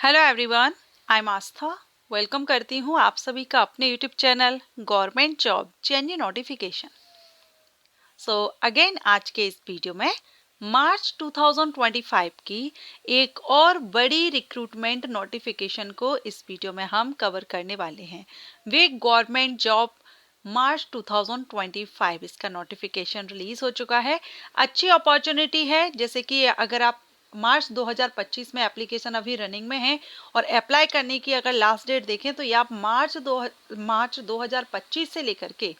Hello everyone, I am Aastha. Welcome करती हूँ आप सभी का अपने YouTube channel government job जेन्यू notification. Again आज के इस वीडियो में मार्च 2025 की एक और बड़ी रिक्रूटमेंट नोटिफिकेशन को इस वीडियो में हम कवर करने वाले हैं। वे गवर्नमेंट जॉब मार्च 2025 इसका नोटिफिकेशन रिलीज हो चुका है। अच्छी अपॉर्चुनिटी है, जैसे कि अगर आप मार्च 2025 में एप्लीकेशन अभी रनिंग में है और अप्लाई करने की अगर लास्ट डेट देखें तो ये आप मार्च 2025 से लेकर के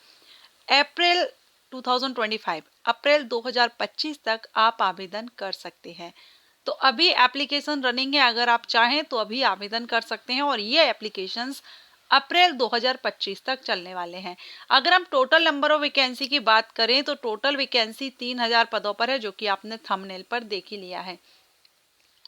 अप्रैल 2025 तक आप आवेदन कर सकते हैं। तो अभी एप्लीकेशन रनिंग है, अगर आप चाहें तो अभी आवेदन कर सकते हैं और ये एप्लीकेशंस अप्रैल 2025 तक चलने वाले हैं। अगर हम टोटल नंबर ऑफ वैकेंसी की बात करें तो टोटल वैकेंसी 3000 पदों पर है, जो कि आपने थंबनेल पर देख ही लिया है।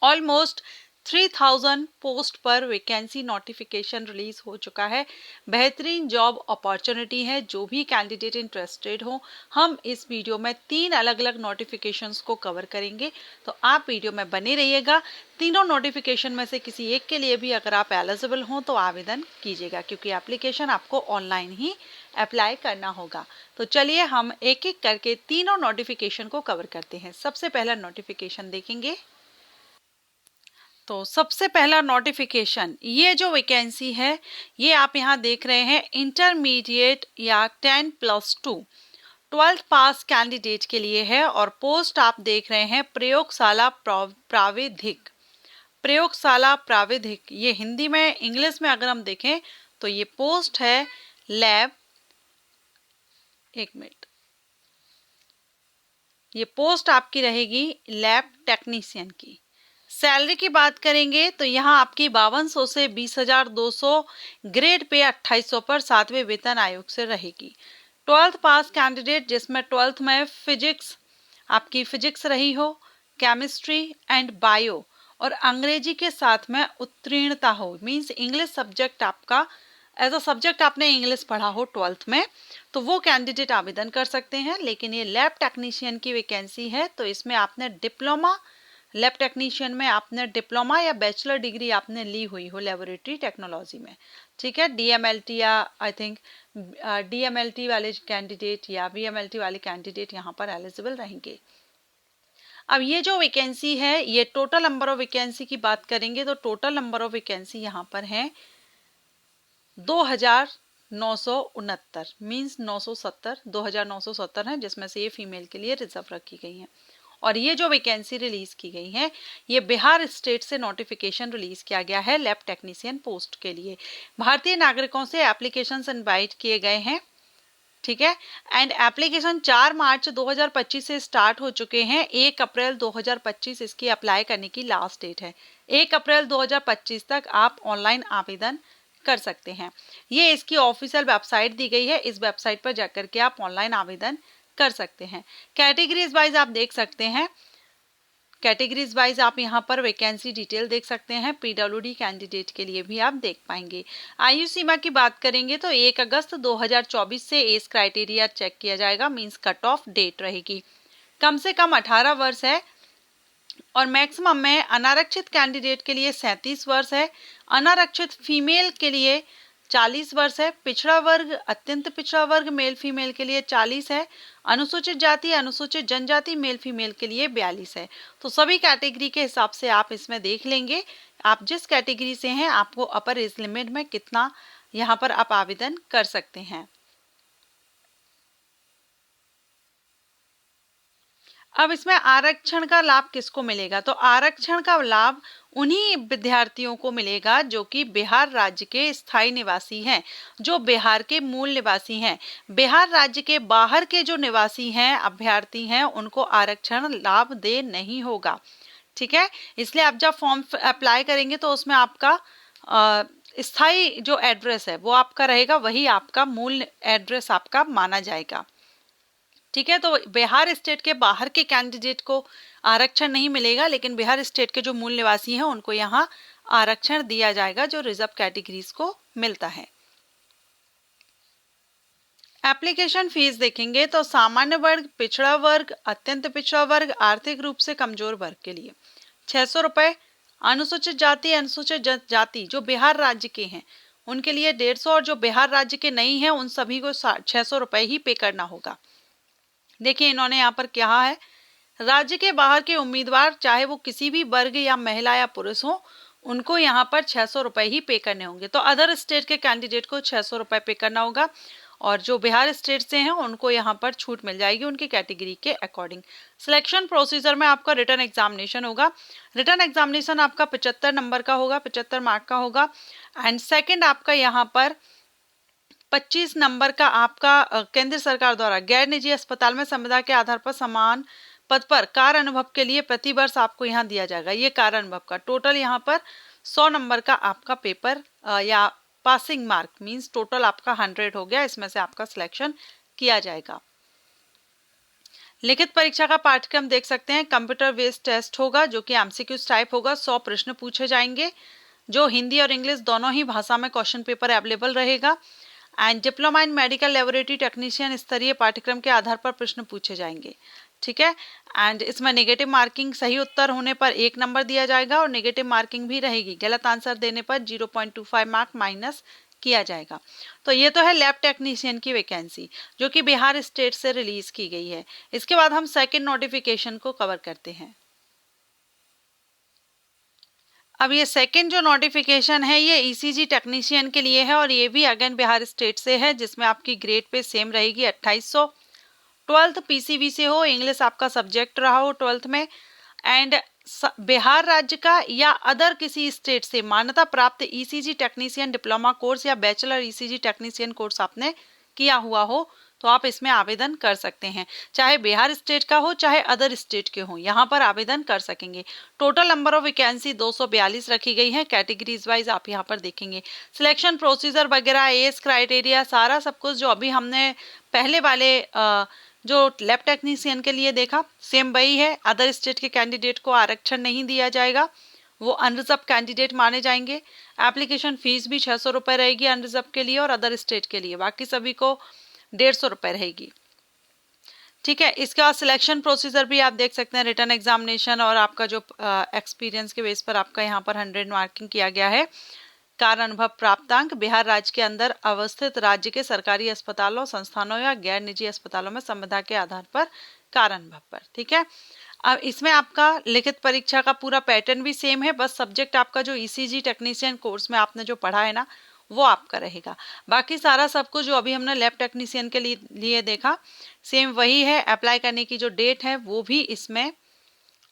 ऑलमोस्ट 3000 पोस्ट पर वैकेंसी नोटिफिकेशन रिलीज हो चुका है। बेहतरीन जॉब अपॉर्चुनिटी है। जो भी कैंडिडेट इंटरेस्टेड हो, हम इस वीडियो में 3 अलग अलग नोटिफिकेशंस को कवर करेंगे, तो आप वीडियो में बने रहिएगा। तीनों नोटिफिकेशन में से किसी एक के लिए भी अगर आप एलिजिबल हो तो आवेदन कीजिएगा, क्योंकि एप्लीकेशन आपको ऑनलाइन ही अप्लाई करना होगा। तो चलिए हम एक एक करके तीनों नोटिफिकेशन को कवर करते हैं। सबसे पहला नोटिफिकेशन देखेंगे। तो सबसे पहला नोटिफिकेशन, ये जो वैकेंसी है ये आप यहाँ देख रहे हैं, इंटरमीडिएट या 10+2 12th पास कैंडिडेट के लिए है और पोस्ट आप देख रहे हैं प्रयोगशाला प्राविधिक। प्रयोगशाला प्राविधिक, ये हिंदी में, इंग्लिश में अगर हम देखें तो ये पोस्ट है लैब, एक मिनट, ये पोस्ट आपकी रहेगी लैब टेक्नीशियन की। सैलरी की बात करेंगे तो यहाँ आपकी 5200 से 20,200, ग्रेड पे 2800 पर 7वें वेतन आयोग से रहेगी। 12th पास कैंडिडेट जिसमें 12th में फिजिक्स, आपकी फिजिक्स रही हो, केमिस्ट्री एंड बायो और अंग्रेजी के साथ में उत्तीर्णता हो, मींस इंग्लिश सब्जेक्ट आपका एज अ सब्जेक्ट आपने इंग्लिश पढ़ा हो 12th में, तो वो कैंडिडेट आवेदन कर सकते हैं। लेकिन ये लैब टेक्नीशियन की वैकेंसी है, तो इसमें आपने डिप्लोमा, लैब टेक्नीशियन में आपने डिप्लोमा या बैचलर डिग्री आपने ली हुई हो लेबोरेटरी टेक्नोलॉजी में, ठीक है। डीएमएलटी या आई थिंक डीएमएलटी वाले कैंडिडेट या वीएमएलटी वाले कैंडिडेट यहाँ पर एलिजिबल रहेंगे। अब ये जो वैकेंसी है, ये टोटल नंबर ऑफ वैकेंसी की बात करेंगे तो टोटल नंबर ऑफ वैकेंसी यहाँ पर है 2969, मीन्स 2970 है, जिसमें से ये फीमेल के लिए रिजर्व रखी गई है। और ये जो वैकेंसी रिलीज की गई है, ये बिहार स्टेट से नोटिफिकेशन रिलीज किया गया है लैब टेक्नीशियन पोस्ट के लिए। भारतीय नागरिकों से एप्लीकेशंस इनवाइट किए गए हैं, ठीक है। एंड एप्लीकेशन 4 मार्च 2025 से स्टार्ट हो चुके हैं। 1 अप्रैल 2025 इसकी अप्लाई करने की लास्ट डेट है। 1 अप्रैल 2025 तक आप ऑनलाइन आवेदन कर सकते हैं। ये इसकी ऑफिशियल वेबसाइट दी गई है, इस वेबसाइट पर जाकर के आप ऑनलाइन आवेदन कर सकते हैं। कैटेगरीज वाइज आप देख सकते हैं, कैटेगरीज वाइज आप यहाँ पर वैकेंसी डिटेल देख सकते हैं। पीडब्ल्यूडी कैंडिडेट के लिए भी आप देख पाएंगे। आयु सीमा की बात करेंगे तो 1 अगस्त 2024 से एज क्राइटेरिया चेक किया जाएगा, मींस कट ऑफ डेट रहेगी। कम से कम 18 वर्ष है और मैक्सिमम में अनारक्षित कैंडिडेट के लिए 37 वर्ष है, अनारक्षित फीमेल के लिए 40 वर्ष है, पिछड़ा वर्ग, अत्यंत पिछड़ा वर्ग मेल फीमेल के लिए 40 है, अनुसूचित जाति, अनुसूचित जनजाति मेल फीमेल के लिए 42 है। तो सभी कैटेगरी के हिसाब से आप इसमें देख लेंगे, आप जिस कैटेगरी से हैं आपको अपर एज लिमिट में कितना यहाँ पर आप आवेदन कर सकते हैं। अब इसमें आरक्षण का लाभ किसको मिलेगा, तो आरक्षण का लाभ उन्हीं विद्यार्थियों को मिलेगा जो कि बिहार राज्य के स्थायी निवासी हैं, जो बिहार के मूल निवासी हैं। बिहार राज्य के बाहर के जो निवासी हैं, अभ्यर्थी हैं, उनको आरक्षण लाभ दे नहीं होगा, ठीक है। इसलिए आप जब फॉर्म अप्लाई करेंगे तो उसमें आपका स्थायी जो एड्रेस है वो आपका रहेगा, वही आपका मूल एड्रेस आपका माना जाएगा, ठीक है। तो बिहार स्टेट के बाहर के कैंडिडेट को आरक्षण नहीं मिलेगा, लेकिन बिहार स्टेट के जो मूल निवासी हैं उनको यहाँ आरक्षण दिया जाएगा, जो रिजर्व कैटेगरीज को मिलता है। एप्लीकेशन फीस देखेंगे तो सामान्य वर्ग, पिछड़ा वर्ग, अत्यंत पिछड़ा वर्ग, आर्थिक रूप से कमजोर वर्ग के लिए 600 रुपये अनुसूचित जाति, अनुसूचित जाति जो बिहार राज्य के हैं उनके लिए 150, और जो बिहार राज्य के नहीं हैं उन सभी को 600 रुपए ही पे करना होगा। देखिए इन्होंने यहाँ पर कहा है, राज्य के बाहर के उम्मीदवार चाहे वो किसी भी वर्ग या महिला या पुरुष हो, उनको यहाँ पर 600 रुपए ही पे करने होंगे। तो अदर स्टेट के कैंडिडेट को 600 रुपए पे करना होगा, और जो बिहार स्टेट से हैं उनको यहाँ पर छूट मिल जाएगी उनकी कैटेगरी के अकॉर्डिंग। सिलेक्शन प्रोसीजर में आपका रिटर्न एग्जामिनेशन होगा। रिटर्न एग्जामिनेशन आपका 75 नंबर का होगा, 75 मार्क का होगा। एंड सेकंड आपका यहाँ पर 25 नंबर का आपका केंद्र सरकार द्वारा गैर निजी अस्पताल में संविदा के आधार पर समान पद पर कार्य अनुभव के लिए प्रति वर्ष आपको यहाँ दिया जाएगा। ये कार्य अनुभव का टोटल यहाँ पर 100 नंबर का आपका पेपर या पासिंग मार्क मींस टोटल आपका 100 हो गया, इसमें से आपका सिलेक्शन किया जाएगा। लिखित परीक्षा का पाठ्यक्रम देख सकते हैं, कंप्यूटर बेस्ड टेस्ट होगा जो कि एमसीक्यूज टाइप होगा। 100 प्रश्न पूछे जाएंगे, जो हिंदी और इंग्लिश दोनों ही भाषा में क्वेश्चन पेपर अवेलेबल रहेगा। And diploma in medical laboratory technician स्तरीय पाठ्यक्रम के आधार पर प्रश्न पूछे जाएंगे, ठीक है। एंड इसमें नेगेटिव मार्किंग सही उत्तर होने पर 1 नंबर दिया जाएगा, और नेगेटिव मार्किंग भी रहेगी, गलत आंसर देने पर 0.25 मार्क माइनस किया जाएगा। तो ये तो है लैब टेक्नीशियन की वैकेंसी जो कि बिहार स्टेट से रिलीज की गई है। इसके बाद हम सेकंड नोटिफिकेशन को कवर करते हैं। अब ये सेकंड जो नोटिफिकेशन है ये ईसीजी टेक्नीशियन के लिए है, और ये भी अगेन बिहार स्टेट से है, जिसमें आपकी ग्रेड पे सेम रहेगी 2800। 12th पीसीबी से हो, इंग्लिश आपका सब्जेक्ट रहा हो 12th में, एंड बिहार राज्य का या अदर किसी स्टेट से मान्यता प्राप्त ईसीजी टेक्नीशियन डिप्लोमा कोर्स या बैचलर ईसीजी टेक्नीशियन कोर्स आपने किया हुआ हो तो आप इसमें आवेदन कर सकते हैं, चाहे बिहार स्टेट का हो चाहे अदर स्टेट के हो, यहाँ पर आवेदन कर सकेंगे। टोटल नंबर ऑफ वैकेंसी 242 रखी गई है, कैटेगरीज वाइज आप यहाँ पर देखेंगे। सिलेक्शन प्रोसीजर वगैरह, एज क्राइटेरिया, सारा सब कुछ जो अभी हमने पहले वाले जो लैब टेक्नीशियन के लिए देखा सेम वही है। अदर स्टेट के कैंडिडेट को आरक्षण नहीं दिया जाएगा, वो अनरिजर्व कैंडिडेट माने जाएंगे। एप्लीकेशन फीस भी 600 रुपये रहेगी अनरिजर्व के लिए और अदर स्टेट के लिए, बाकी सभी को 150 रुपये रहेगी, ठीक है। इसके बाद सिलेक्शन प्रोसीजर भी आप देख सकते हैं, रिटर्न एग्जामिनेशन और आपका जो एक्सपीरियंस के बेस पर आपका यहाँ पर 100 मार्किंग किया गया है। कार्य अनुभव प्राप्तांक बिहार राज्य के अंदर अवस्थित राज्य के सरकारी अस्पतालों, संस्थानों या गैर निजी अस्पतालों में संविदा के आधार पर कार्य अनुभव पर, ठीक है। अब इसमें आपका लिखित परीक्षा का पूरा पैटर्न भी सेम है, बस सब्जेक्ट आपका जो ईसीजी टेक्नीशियन कोर्स में आपने जो पढ़ा है ना वो आपका रहेगा। बाकी सारा सब कुछ जो अभी हमने लैब टेक्नीशियन के लिए देखा सेम वही है। अप्लाई करने की जो डेट है वो भी इसमें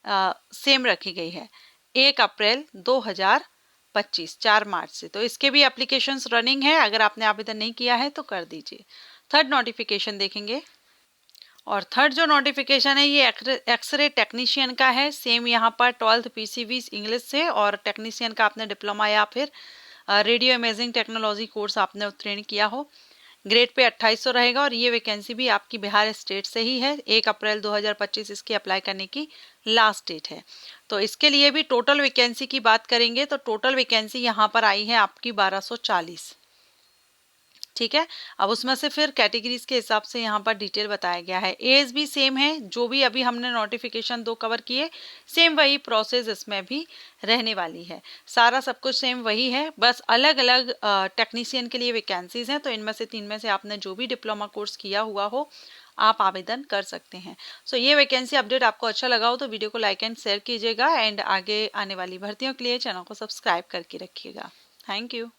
सेम रखी गई है, 1 अप्रैल 2025, 4 मार्च से। तो इसके भी एप्लीकेशंस रनिंग है, अगर आपने आवेदन नहीं किया है तो कर दीजिए। थर्ड नोटिफिकेशन देखेंगे, और थर्ड जो नोटिफिकेशन है ये एक्सरे टेक्नीशियन का है। सेम यहाँ पर 12th पीसीबी इंग्लिश से, और टेक्नीशियन का आपने डिप्लोमा या फिर रेडियो इमेजिंग टेक्नोलॉजी कोर्स आपने उत्तीर्ण किया हो। ग्रेड पे 2800 रहेगा, और ये वैकेंसी भी आपकी बिहार स्टेट से ही है। 1 अप्रैल 2025 इसकी अप्लाई करने की लास्ट डेट है। तो इसके लिए भी टोटल वैकेंसी की बात करेंगे तो टोटल वैकेंसी यहाँ पर आई है आपकी 1240, ठीक है। अब उसमें से फिर कैटेगरीज के हिसाब से यहाँ पर डिटेल बताया गया है। एज भी सेम है, जो भी अभी हमने नोटिफिकेशन 2 कवर किए सेम वही प्रोसेस इसमें भी रहने वाली है। सारा सब कुछ सेम वही है, बस अलग अलग टेक्नीशियन के लिए वैकेंसीज हैं। तो इनमें से 3 में से आपने जो भी डिप्लोमा कोर्स किया हुआ हो आप आवेदन कर सकते हैं। सो ये वैकेंसी अपडेट आपको अच्छा लगा हो तो वीडियो को लाइक एंड शेयर कीजिएगा, एंड आगे आने वाली भर्तियों के लिए चैनल को सब्सक्राइब करके रखिएगा। Thank you.